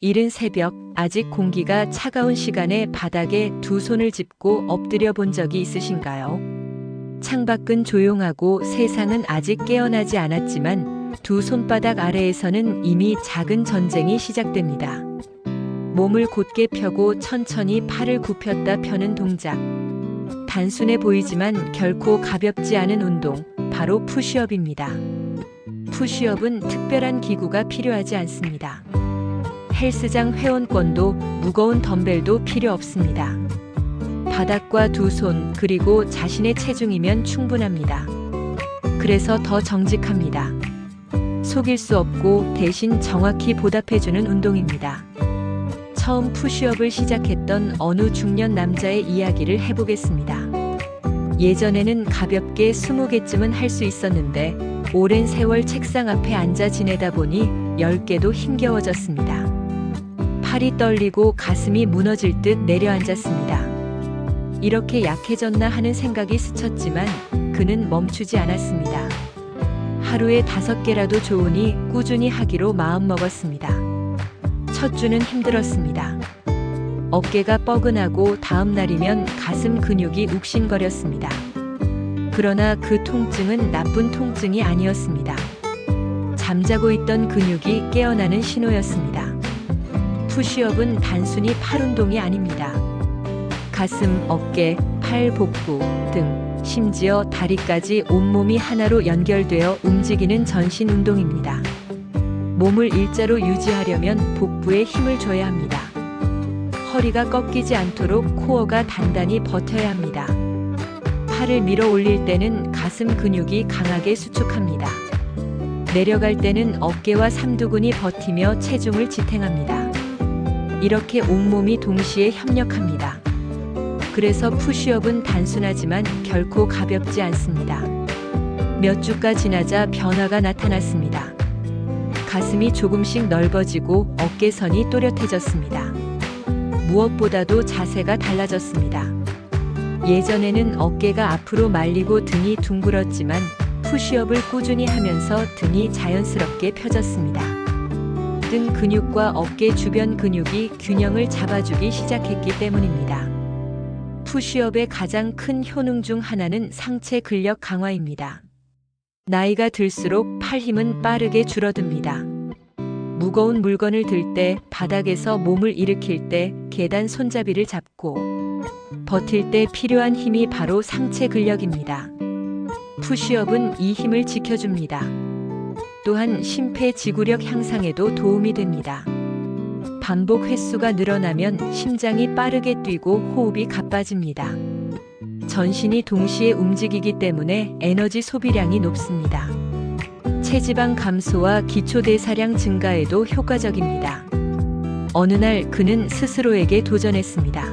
이른 새벽, 아직 공기가 차가운 시간에 바닥에 두 손을 짚고 엎드려 본 적이 있으신가요? 창밖은 조용하고 세상은 아직 깨어나지 않았지만 두 손바닥 아래에서는 이미 작은 전쟁이 시작됩니다. 몸을 곧게 펴고 천천히 팔을 굽혔다 펴는 동작. 단순해 보이지만 결코 가볍지 않은 운동, 바로 푸시업입니다. 푸시업은 특별한 기구가 필요하지 않습니다. 헬스장 회원권도 무거운 덤벨도 필요 없습니다. 바닥과 두 손, 그리고 자신의 체중이면 충분합니다. 그래서 더 정직합니다. 속일 수 없고 대신 정확히 보답해주는 운동입니다. 처음 푸시업을 시작했던 어느 중년 남자의 이야기를 해보겠습니다. 예전에는 가볍게 20개쯤은 할 수 있었는데 오랜 세월 책상 앞에 앉아 지내다 보니 10개도 힘겨워졌습니다. 팔이 떨리고 가슴이 무너질 듯 내려앉았습니다. 이렇게 약해졌나 하는 생각이 스쳤지만 그는 멈추지 않았습니다. 하루에 5개라도 좋으니 꾸준히 하기로 마음먹었습니다. 첫 주는 힘들었습니다. 어깨가 뻐근하고 다음 날이면 가슴 근육이 욱신거렸습니다. 그러나 그 통증은 나쁜 통증이 아니었습니다. 잠자고 있던 근육이 깨어나는 신호였습니다. 푸시업은 단순히 팔 운동이 아닙니다. 가슴, 어깨, 팔, 복부 등 심지어 다리까지 온몸이 하나로 연결되어 움직이는 전신 운동입니다. 몸을 일자로 유지하려면 복부에 힘을 줘야 합니다. 허리가 꺾이지 않도록 코어가 단단히 버텨야 합니다. 팔을 밀어 올릴 때는 가슴 근육이 강하게 수축합니다. 내려갈 때는 어깨와 삼두근이 버티며 체중을 지탱합니다. 이렇게 온몸이 동시에 협력합니다. 그래서 푸시업은 단순하지만 결코 가볍지 않습니다. 몇 주가 지나자 변화가 나타났습니다. 가슴이 조금씩 넓어지고 어깨선이 또렷해졌습니다. 무엇보다도 자세가 달라졌습니다. 예전에는 어깨가 앞으로 말리고 등이 둥글었지만 푸시업을 꾸준히 하면서 등이 자연스럽게 펴졌습니다. 등 근육과 어깨 주변 근육이 균형을 잡아주기 시작했기 때문입니다. 푸시업의 가장 큰 효능 중 하나는 상체 근력 강화입니다. 나이가 들수록 팔 힘은 빠르게 줄어듭니다. 무거운 물건을 들 때, 바닥에서 몸을 일으킬 때, 계단 손잡이를 잡고 버틸 때 필요한 힘이 바로 상체 근력입니다. 푸시업은 이 힘을 지켜줍니다. 또한 심폐지구력 향상에도 도움이 됩니다. 반복 횟수가 늘어나면 심장이 빠르게 뛰고 호흡이 가빠집니다. 전신이 동시에 움직이기 때문에 에너지 소비량이 높습니다. 체지방 감소와 기초대사량 증가에도 효과적입니다. 어느 날 그는 스스로에게 도전했습니다.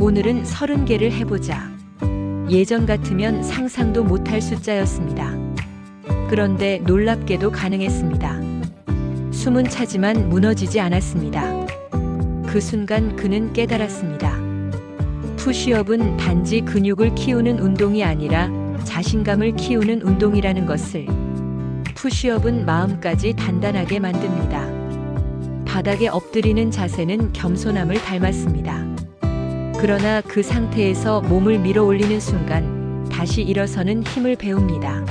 오늘은 30개를 해보자. 예전 같으면 상상도 못할 숫자였습니다. 그런데 놀랍게도 가능했습니다. 숨은 차지만 무너지지 않았습니다. 그 순간 그는 깨달았습니다. 푸시업은 단지 근육을 키우는 운동이 아니라 자신감을 키우는 운동이라는 것을. 푸시업은 마음까지 단단하게 만듭니다. 바닥에 엎드리는 자세는 겸손함을 닮았습니다. 그러나 그 상태에서 몸을 밀어 올리는 순간 다시 일어서는 힘을 배웁니다.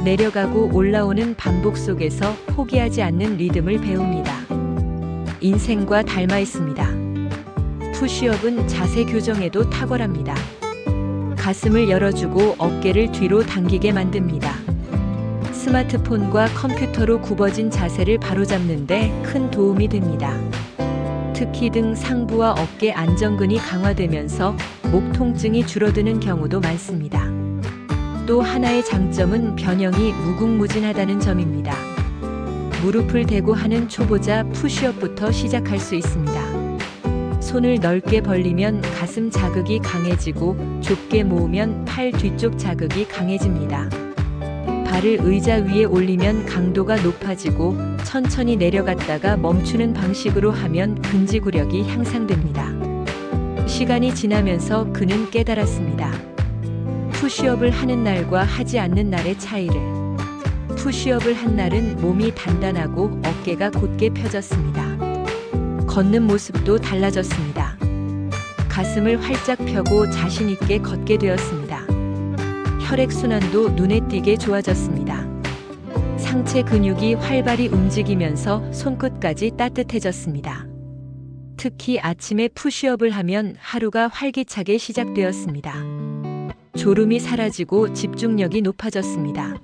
내려가고 올라오는 반복 속에서 포기하지 않는 리듬을 배웁니다. 인생과 닮아 있습니다. 푸시업은 자세 교정에도 탁월합니다. 가슴을 열어주고 어깨를 뒤로 당기게 만듭니다. 스마트폰과 컴퓨터로 굽어진 자세를 바로잡는데 큰 도움이 됩니다. 특히 등 상부와 어깨 안정근이 강화되면서 목 통증이 줄어드는 경우도 많습니다. 또 하나의 장점은 변형이 무궁무진하다는 점입니다. 무릎을 대고 하는 초보자 푸시업부터 시작할 수 있습니다. 손을 넓게 벌리면 가슴 자극이 강해지고 좁게 모으면 팔 뒤쪽 자극이 강해집니다. 발을 의자 위에 올리면 강도가 높아지고 천천히 내려갔다가 멈추는 방식으로 하면 근지구력이 향상됩니다. 시간이 지나면서 그는 깨달았습니다. 푸시업을 하는 날과 하지 않는 날의 차이를. 푸시업을 한 날은 몸이 단단하고 어깨가 곧게 펴졌습니다. 걷는 모습도 달라졌습니다. 가슴을 활짝 펴고 자신 있게 걷게 되었습니다. 혈액순환도 눈에 띄게 좋아졌습니다. 상체 근육이 활발히 움직이면서 손끝까지 따뜻해졌습니다. 특히 아침에 푸시업을 하면 하루가 활기차게 시작되었습니다. 졸음이 사라지고 집중력이 높아졌습니다.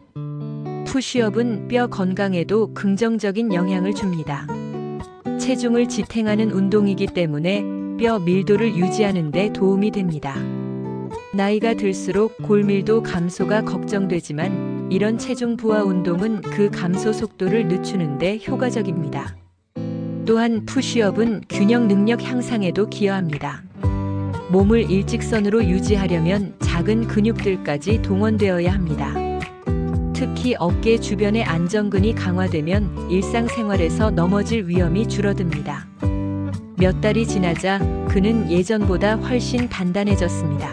푸시업은 뼈 건강에도 긍정적인 영향을 줍니다. 체중을 지탱하는 운동이기 때문에 뼈 밀도를 유지하는 데 도움이 됩니다. 나이가 들수록 골밀도 감소가 걱정되지만 이런 체중 부하 운동은 그 감소 속도를 늦추는 데 효과적입니다. 또한 푸시업은 균형 능력 향상에도 기여합니다. 몸을 일직선으로 유지하려면 작은 근육들까지 동원되어야 합니다. 특히 어깨 주변의 안정근이 강화되면 일상생활에서 넘어질 위험이 줄어듭니다. 몇 달이 지나자 그는 예전보다 훨씬 단단해졌습니다.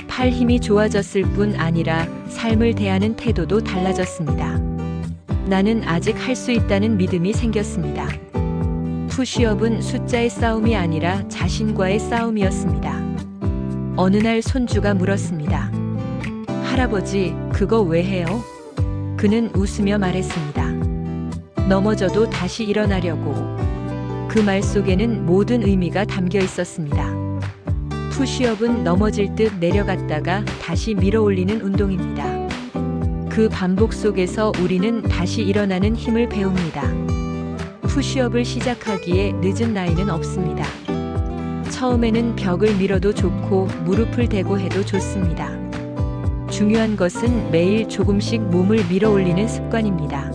팔 힘이 좋아졌을 뿐 아니라 삶을 대하는 태도도 달라졌습니다. 나는 아직 할 수 있다는 믿음이 생겼습니다. 푸시업은 숫자의 싸움이 아니라 자신과의 싸움이었습니다. 어느 날 손주가 물었습니다. 할아버지, 그거 왜 해요? 그는 웃으며 말했습니다. 넘어져도 다시 일어나려고. 그 말 속에는 모든 의미가 담겨 있었습니다. 푸시업은 넘어질 듯 내려갔다가 다시 밀어 올리는 운동입니다. 그 반복 속에서 우리는 다시 일어나는 힘을 배웁니다. 푸시업을 시작하기에 늦은 나이는 없습니다. 처음에는 벽을 밀어도 좋고 무릎을 대고 해도 좋습니다. 중요한 것은 매일 조금씩 몸을 밀어 올리는 습관입니다.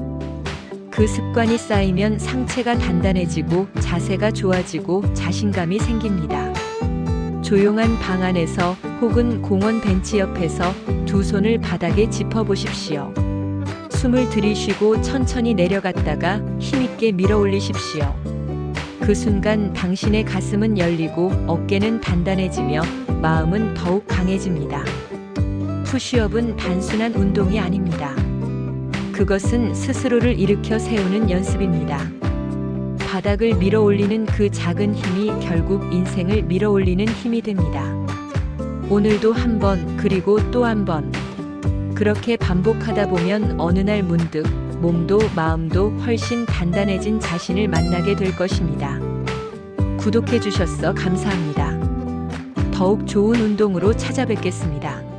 그 습관이 쌓이면 상체가 단단해지고 자세가 좋아지고 자신감이 생깁니다. 조용한 방 안에서 혹은 공원 벤치 옆에서 두 손을 바닥에 짚어 보십시오. 숨을 들이쉬고 천천히 내려갔다가 힘있게 밀어 올리십시오. 그 순간 당신의 가슴은 열리고 어깨는 단단해지며 마음은 더욱 강해집니다. 푸시업은 단순한 운동이 아닙니다. 그것은 스스로를 일으켜 세우는 연습입니다. 바닥을 밀어 올리는 그 작은 힘이 결국 인생을 밀어 올리는 힘이 됩니다. 오늘도 한 번, 그리고 또 한 번. 그렇게 반복하다 보면 어느 날 문득 몸도 마음도 훨씬 단단해진 자신을 만나게 될 것입니다. 구독해 주셔서 감사합니다. 더욱 좋은 운동으로 찾아뵙겠습니다.